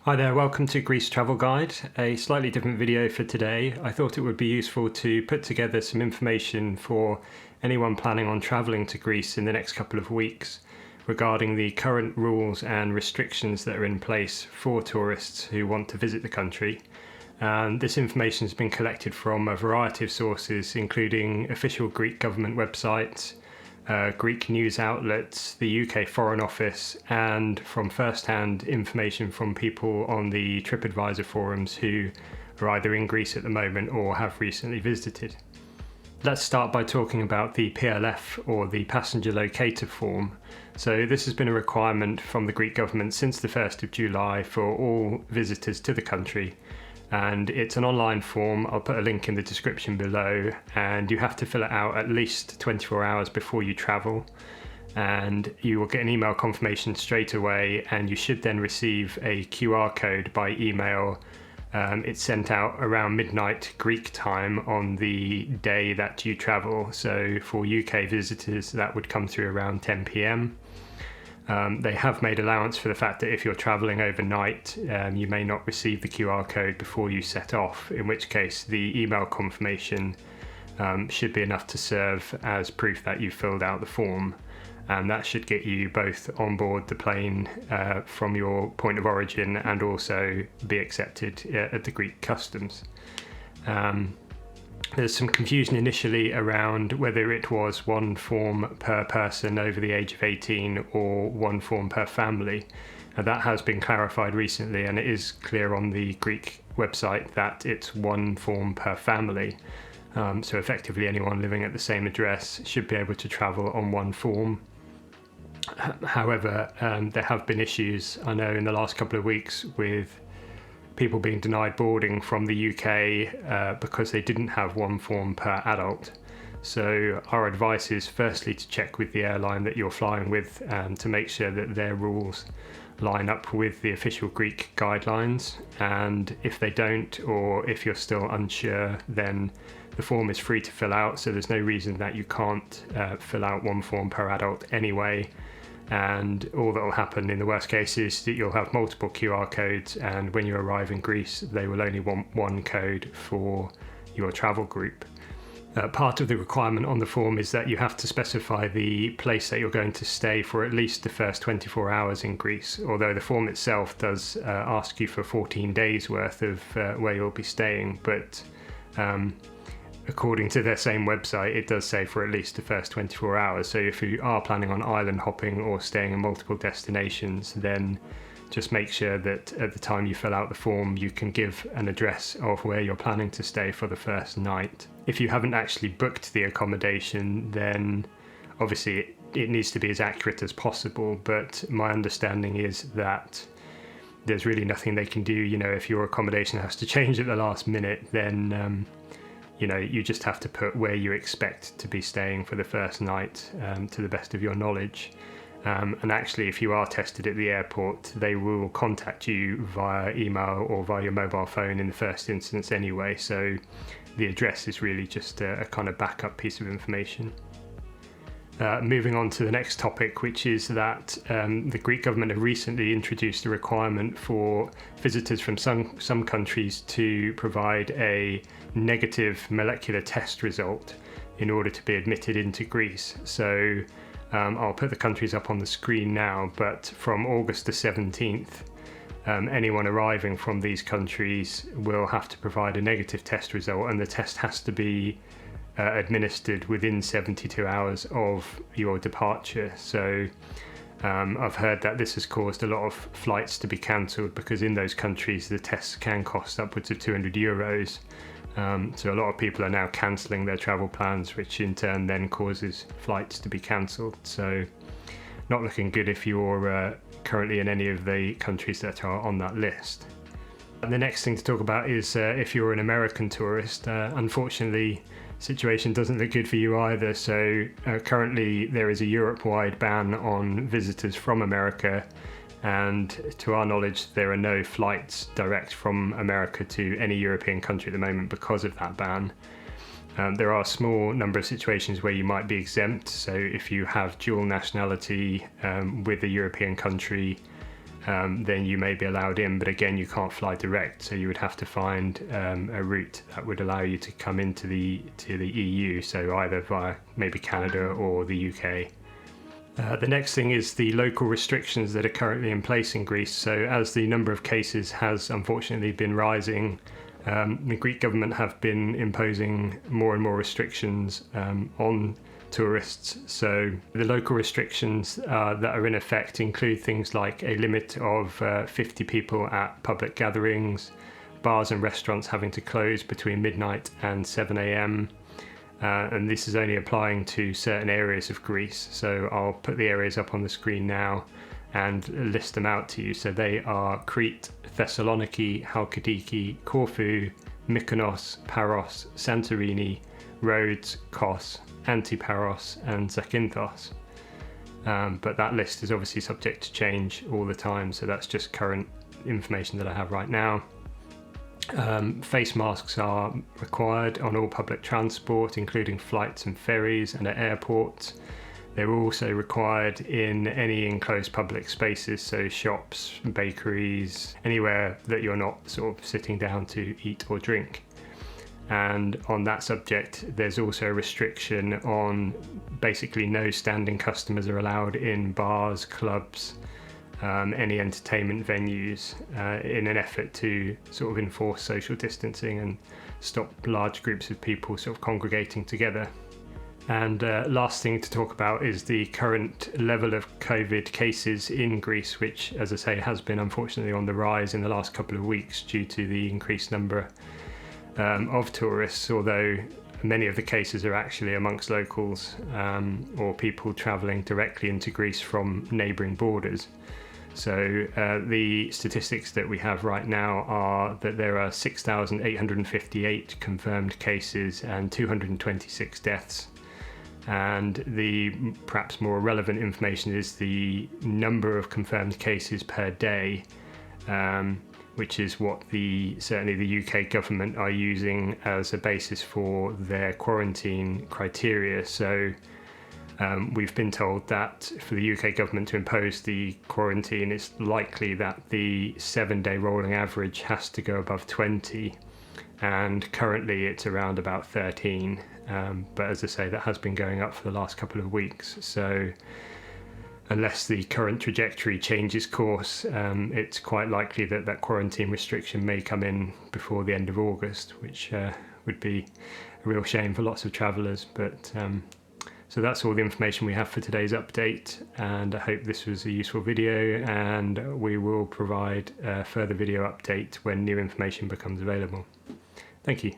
Hi there, welcome to Greece Travel Guide, a slightly different video for today. I thought it would be useful to put together some information for anyone planning on travelling to Greece in the next couple of weeks regarding the current rules and restrictions that are in place for tourists who want to visit the country. And this information has been collected from a variety of sources, including official Greek government websites, Greek news outlets, the UK Foreign Office, and from first-hand information from people on the TripAdvisor forums who are either in Greece at the moment or have recently visited. Let's start by talking about the PLF, or the Passenger Locator Form. So this has been a requirement from the Greek government since the 1st of July for all visitors to the country. And it's an online form. I'll put a link in the description below, and you have to fill it out at least 24 hours before you travel, and you will get an email confirmation straight away, and you should then receive a QR code by email. It's sent out around midnight Greek time on the day that you travel. So for UK visitors, that would come through around 10 p.m. They have made allowance for the fact that if you're travelling overnight, you may not receive the QR code before you set off, in which case the email confirmation should be enough to serve as proof that you filled out the form. And that should get you both on board the plane from your point of origin and also be accepted at the Greek customs. There's some confusion initially around whether it was one form per person over the age of 18 or one form per family. That has been clarified recently, and it is clear on the Greek website that it's one form per family. So effectively anyone living at the same address should be able to travel on one form. However, there have been issues, I know, in the last couple of weeks with people being denied boarding from the UK because they didn't have one form per adult. So our advice is firstly to check with the airline that you're flying with to make sure that their rules line up with the official Greek guidelines. And if they don't, or if you're still unsure, then the form is free to fill out. So there's no reason that you can't fill out one form per adult anyway. And all that will happen in the worst case is that you'll have multiple QR codes, and when you arrive in Greece they will only want one code for your travel group. Part of the requirement on the form is that you have to specify the place that you're going to stay for at least the first 24 hours in Greece, although the form itself does ask you for 14 days worth of where you'll be staying, but according to their same website, it does say for at least the first 24 hours. So if you are planning on island hopping or staying in multiple destinations, then just make sure that at the time you fill out the form, you can give an address of where you're planning to stay for the first night. If you haven't actually booked the accommodation, then obviously it needs to be as accurate as possible. But my understanding is that there's really nothing they can do. You know, if your accommodation has to change at the last minute, then you just have to put where you expect to be staying for the first night to the best of your knowledge. And actually, if you are tested at the airport, they will contact you via email or via your mobile phone in the first instance anyway. So the address is really just a kind of backup piece of information. Moving on to the next topic, which is that the Greek government have recently introduced a requirement for visitors from some countries to provide a negative molecular test result in order to be admitted into Greece. So I'll put the countries up on the screen now, but from August the 17th, anyone arriving from these countries will have to provide a negative test result, and the test has to be administered within 72 hours of your departure. So I've heard that this has caused a lot of flights to be cancelled because in those countries the tests can cost upwards of €200. So a lot of people are now cancelling their travel plans, which in turn then causes flights to be cancelled. So not looking good if you're currently in any of the countries that are on that list. And the next thing to talk about is if you're an American tourist. Unfortunately, situation doesn't look good for you either. So currently there is a Europe-wide ban on visitors from America, and to our knowledge there are no flights direct from America to any European country at the moment because of that ban. There are a small number of situations where you might be exempt. So if you have dual nationality with a European country, then you may be allowed in, but again, you can't fly direct, so you would have to find a route that would allow you to come into the EU, so either via maybe Canada or the UK. The next thing is the local restrictions that are currently in place in Greece. So as the number of cases has unfortunately been rising, the Greek government have been imposing more and more restrictions on tourists. So the local restrictions that are in effect include things like a limit of 50 people at public gatherings, bars and restaurants having to close between midnight and 7 a.m. And this is only applying to certain areas of Greece. So I'll put the areas up on the screen now and list them out to you. So they are Crete, Thessaloniki, Halkidiki, Corfu, Mykonos, Paros, Santorini, Rhodes, Kos, Antiparos and Zakynthos. But that list is obviously subject to change all the time, so that's just current information that I have right now. Face masks are required on all public transport, including flights and ferries and at airports. They're also required in any enclosed public spaces, so shops, bakeries, anywhere that you're not sort of sitting down to eat or drink. And on that subject, there's also a restriction on basically no standing customers are allowed in bars, clubs, any entertainment venues, in an effort to sort of enforce social distancing and stop large groups of people sort of congregating together. And last thing to talk about is the current level of COVID cases in Greece, which, as I say, has been unfortunately on the rise in the last couple of weeks due to the increased number of tourists, although many of the cases are actually amongst locals or people travelling directly into Greece from neighbouring borders. So the statistics that we have right now are that there are 6,858 confirmed cases and 226 deaths. And the perhaps more relevant information is the number of confirmed cases per day, which is what certainly the UK government are using as a basis for their quarantine criteria. So we've been told that for the UK government to impose the quarantine, it's likely that the 7-day rolling average has to go above 20, and currently it's around about 13. But as I say, that has been going up for the last couple of weeks. So unless the current trajectory changes course, it's quite likely that that quarantine restriction may come in before the end of August, which would be a real shame for lots of travellers. But so that's all the information we have for today's update, and I hope this was a useful video, and we will provide a further video update when new information becomes available. Thank you.